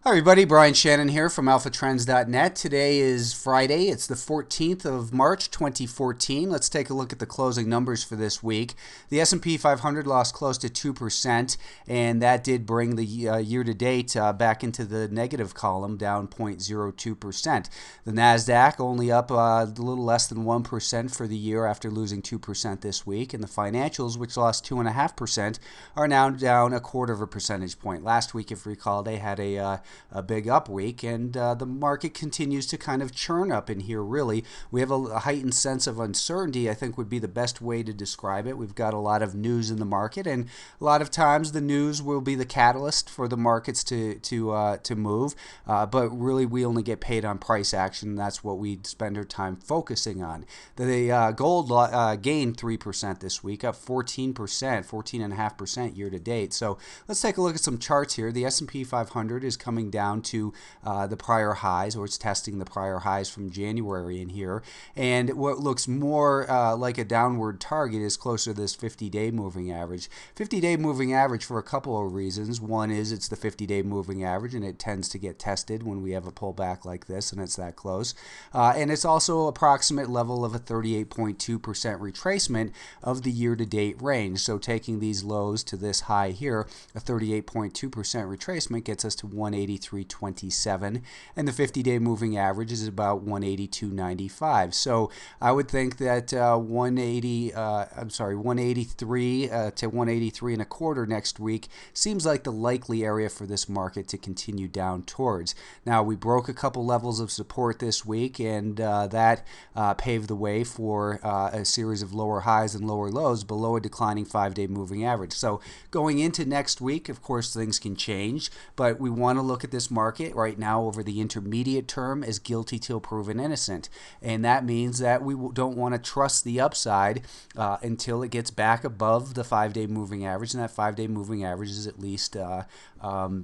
Hi everybody, Brian Shannon here from alphatrends.net. Today is Friday. It's the 14th of March 2014. Let's take a look at the closing numbers for this week. The S&P 500 lost close to 2%, and that did bring the year-to-date back into the negative column, down 0.02%. The Nasdaq only up a little less than 1% for the year after losing 2% this week, and the financials, which lost 2.5%, are now down a quarter of a percentage point. Last week, if you recall, they had a big up week, and the market continues to kind of churn up in here, really. We have a heightened sense of uncertainty, I think would be the best way to describe it. We've got a lot of news in the market, and a lot of times the news will be the catalyst for the markets to move, but really we only get paid on price action, and that's what we spend our time focusing on. The gold gained 3% this week, up 14%, 14.5% year to date. So let's take a look at some charts here. The S&P 500 is coming down to the prior highs, or it's testing the prior highs from January in here. And what looks more like a downward target is closer to this 50-day moving average. 50-day moving average for a couple of reasons. One is it's the 50-day moving average, and it tends to get tested when we have a pullback like this, and it's that close. And it's also approximate level of a 38.2% retracement of the year-to-date range. So taking these lows to this high here, a 38.2% retracement gets us to 183.27, and the 50-day moving average is about 182.95. So I would think that 183 to 183 and a quarter next week seems like the likely area for this market to continue down towards. Now, we broke a couple levels of support this week, and that paved the way for a series of lower highs and lower lows below a declining 5-day moving average. So going into next week, of course, things can change, but we want to look at this market right now over the intermediate term as guilty till proven innocent. And that means that we don't want to trust the upside until it gets back above the 5-day moving average, and that 5-day moving average is at least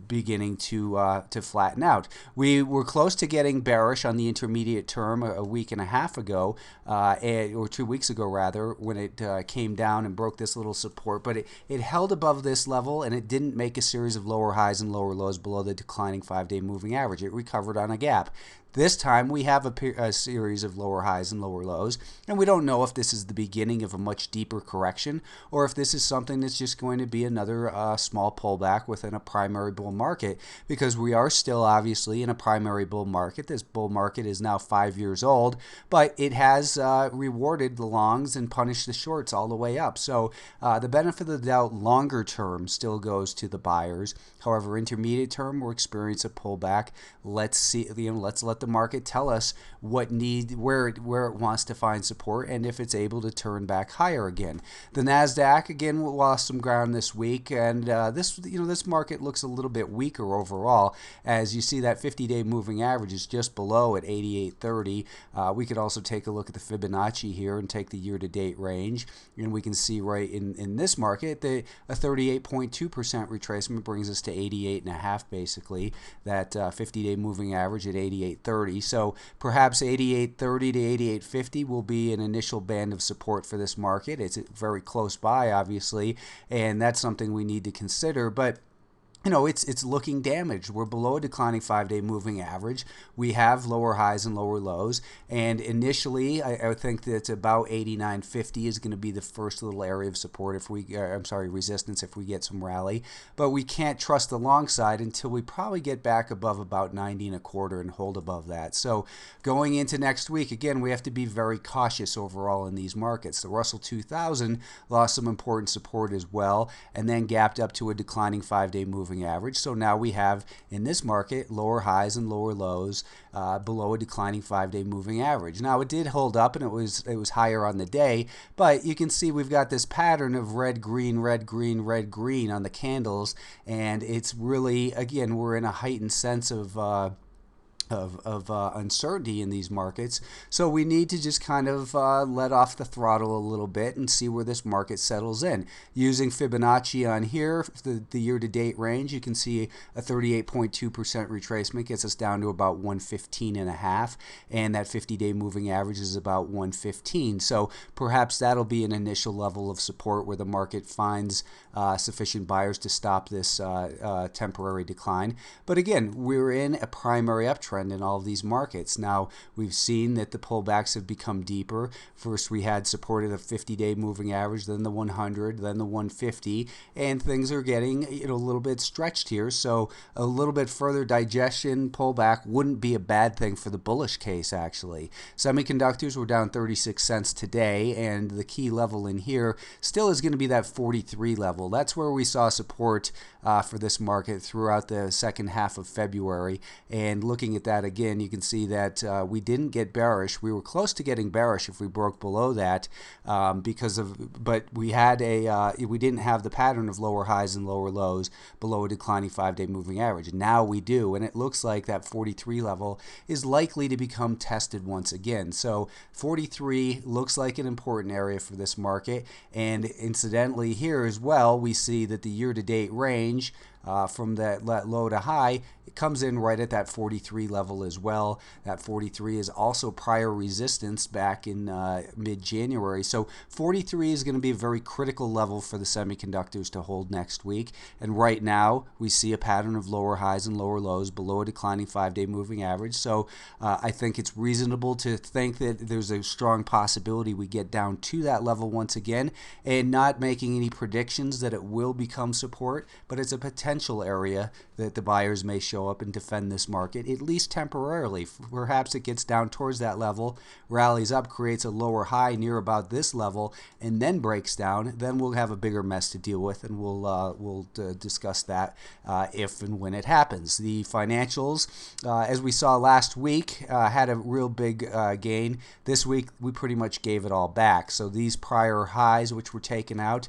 beginning to flatten out. We were close to getting bearish on the intermediate term a week and a half ago, or 2 weeks ago rather, when it came down and broke this little support, but it held above this level, and it didn't make a series of lower highs and lower lows below the declining 5-day moving average. It recovered on a gap. This time we have a series of lower highs and lower lows, and we don't know if this is the beginning of a much deeper correction or if this is something that's just going to be another small pullback within a primary bull market, because we are still obviously in a primary bull market. This bull market is now 5 years old, but it has rewarded the longs and punished the shorts all the way up. So the benefit of the doubt longer term still goes to the buyers. However, intermediate term, we'll experience a pullback. Let's see, let's let the market tell us where it wants to find support, and if it's able to turn back higher again. The Nasdaq again lost some ground this week, and this market looks a little bit weaker overall. As you see, that 50-day moving average is just below at 88.30. We could also take a look at the Fibonacci here and take the year-to-date range, and we can see right in this market that a 38.2% retracement brings us to 88.5, basically. That 50-day moving average at 88.30. So perhaps 88.30 to 88.50 will be an initial band of support for this market. It's very close by, obviously, and that's something we need to consider. But it's looking damaged. We're below a declining 5-day moving average. We have lower highs and lower lows. And initially, I think that about 89.50 is going to be the first little area of support resistance if we get some rally. But we can't trust the long side until we probably get back above about 90 and a quarter and hold above that. So going into next week, again, we have to be very cautious overall in these markets. The Russell 2000 lost some important support as well, and then gapped up to a declining 5-day moving average. So now we have in this market lower highs and lower lows below a declining 5-day moving average. Now it did hold up, and it was higher on the day, but you can see we've got this pattern of red, green, red, green, red, green on the candles, and it's really, again, we're in a heightened sense of of uncertainty in these markets. So we need to just kind of let off the throttle a little bit and see where this market settles in. Using Fibonacci on here, the year-to-date range, you can see a 38.2% retracement gets us down to about 115.5, and that 50-day moving average is about 115. So perhaps that'll be an initial level of support where the market finds sufficient buyers to stop this temporary decline. But again, we're in a primary uptrend in all of these markets. Now, we've seen that the pullbacks have become deeper. First, we had supported a 50-day moving average, then the 100, then the 150, and things are getting a little bit stretched here. So a little bit further digestion pullback wouldn't be a bad thing for the bullish case, actually. Semiconductors were down 36 cents today, and the key level in here still is going to be that 43 level. That's where we saw support for this market throughout the second half of February. And looking at that again, you can see that we didn't get bearish. We were close to getting bearish if we broke below that, but we had we didn't have the pattern of lower highs and lower lows below a declining 5-day moving average. Now we do, and it looks like that 43 level is likely to become tested once again. So 43 looks like an important area for this market, and incidentally here as well, we see that the year-to-date range from that low to high, it comes in right at that 43 level as well. That 43 is also prior resistance back in mid-January. So 43 is going to be a very critical level for the semiconductors to hold next week. And right now, we see a pattern of lower highs and lower lows below a declining 5-day moving average. So I think it's reasonable to think that there's a strong possibility we get down to that level once again, and not making any predictions that it will become support, but it's a potential area that the buyers may show up and defend this market, at least temporarily. Perhaps it gets down towards that level, rallies up, creates a lower high near about this level, and then breaks down. Then we'll have a bigger mess to deal with, and we'll discuss that if and when it happens. The financials, as we saw last week, had a real big gain. This week, we pretty much gave it all back. So these prior highs, which were taken out,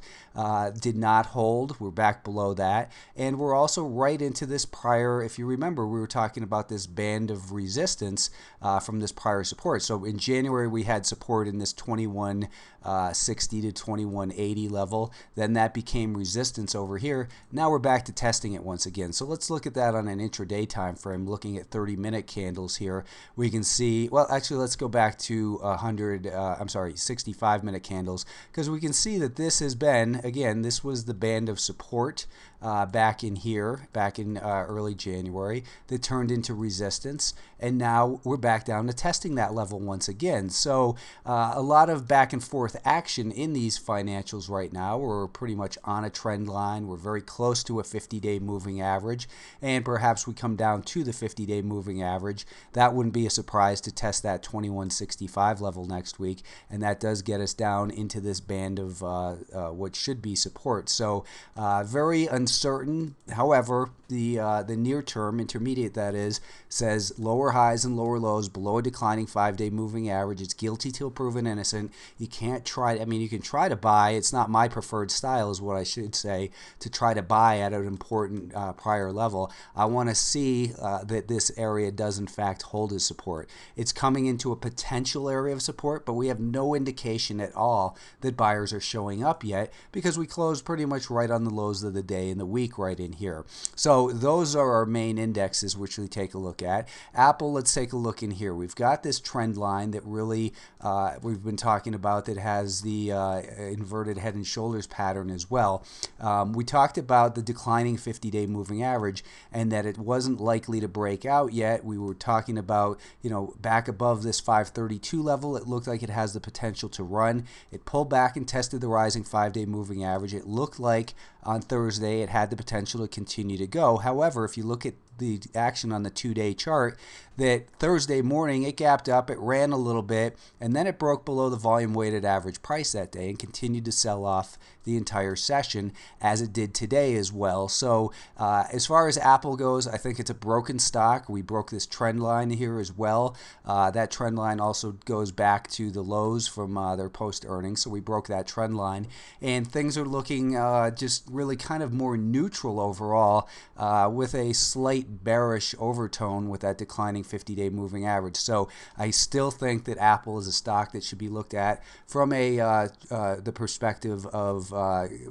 did not hold. We're back below that. And we're also right into this prior, if you remember, we were talking about this band of resistance from this prior support. So in January, we had support in this 2160 to 2180 level. Then that became resistance over here. Now we're back to testing it once again. So let's look at that on an intraday time frame, looking at 30-minute candles here. We can see, well, actually, let's go back to 65-minute candles, because we can see that this has been, again, this was the band of support back in here, back in early January, that turned into resistance, and now we're back down to testing that level once again. So a lot of back and forth action in these financials right now. We're pretty much on a trend line. We're very close to a 50-day moving average, and perhaps we come down to the 50-day moving average. That wouldn't be a surprise to test that 2165 level next week, and that does get us down into this band of what should be support. So very uncertain. However, the near term, intermediate that is, says lower highs and lower lows below a declining 5-day moving average. It's guilty till proven innocent. You can't try, I mean, you can try to buy. It's not my preferred style, is what I should say, to try to buy at an important prior level. I want to see that this area does in fact hold as support. It's coming into a potential area of support, but we have no indication at all that buyers are showing up yet, because we closed pretty much right on the lows of the day and the week right in here. So those are our main indexes, which we take a look at. Apple, let's take a look in here. We've got this trend line that really we've been talking about, that has the inverted head and shoulders pattern as well. We talked about the declining 50-day moving average and that it wasn't likely to break out yet. We were talking about, back above this 532 level. It looked like it has the potential to run. It pulled back and tested the rising 5-day moving average. It looked like on Thursday it had the potential to continue to go. However, if you look at the action on the 2-day chart, that Thursday morning it gapped up, it ran a little bit, and then it broke below the volume weighted average price that day and continued to sell off the entire session, as it did today as well. So as far as Apple goes, I think it's a broken stock. We broke this trend line here as well. That trend line also goes back to the lows from their post earnings, so we broke that trend line, and things are looking just really kind of more neutral overall, with a slight slight bearish overtone with that declining 50-day moving average. So I still think that Apple is a stock that should be looked at from the perspective of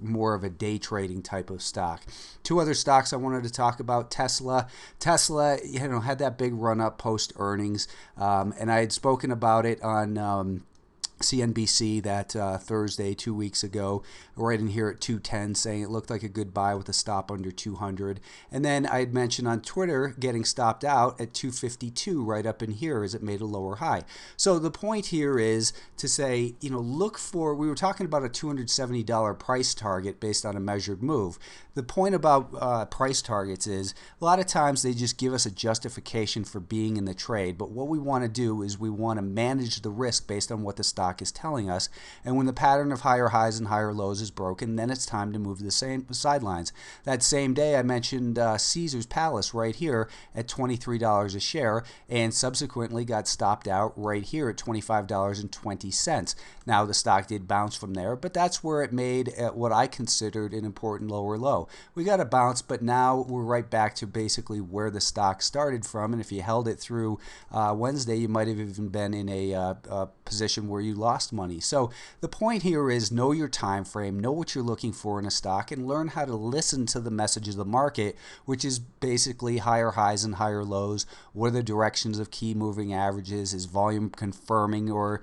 more of a day trading type of stock. Two other stocks I wanted to talk about. Tesla, had that big run up post earnings, and I had spoken about it on CNBC that Thursday 2 weeks ago, right in here at 210, saying it looked like a good buy with a stop under 200. And then I had mentioned on Twitter getting stopped out at 252 right up in here as it made a lower high. So the point here is to say, look for, we were talking about a $270 price target based on a measured move. The point about price targets is a lot of times they just give us a justification for being in the trade, but what we want to do is we want to manage the risk based on what the stock is telling us. And when the pattern of higher highs and higher lows is broken, then it's time to move to the same sidelines. That same day I mentioned Caesar's Palace right here at $23 a share, and subsequently got stopped out right here at $25.20. Now the stock did bounce from there, but that's where it made what I considered an important lower low. We got a bounce, but now we're right back to basically where the stock started from, and if you held it through Wednesday, you might have even been in a position where you lost money. So the point here is know your time frame, know what you're looking for in a stock, and learn how to listen to the message of the market, which is basically higher highs and higher lows. What are the directions of key moving averages? Is volume confirming or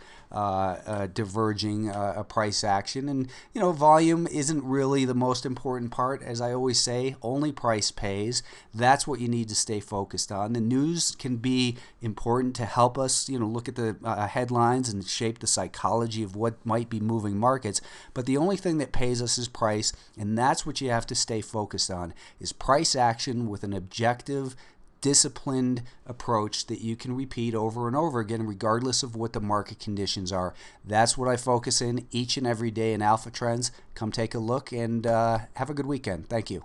diverging a price action? And volume isn't really the most important part. As I always say, only price pays. That's what you need to stay focused on. The news can be important to help us look at the headlines and shape the psychology of what might be moving markets, but the only thing that pays us is price, and that's what you have to stay focused on, is price action with an objective, disciplined approach that you can repeat over and over again regardless of what the market conditions are. That's what I focus in each and every day in Alpha Trends. Come take a look and have a good weekend. Thank you.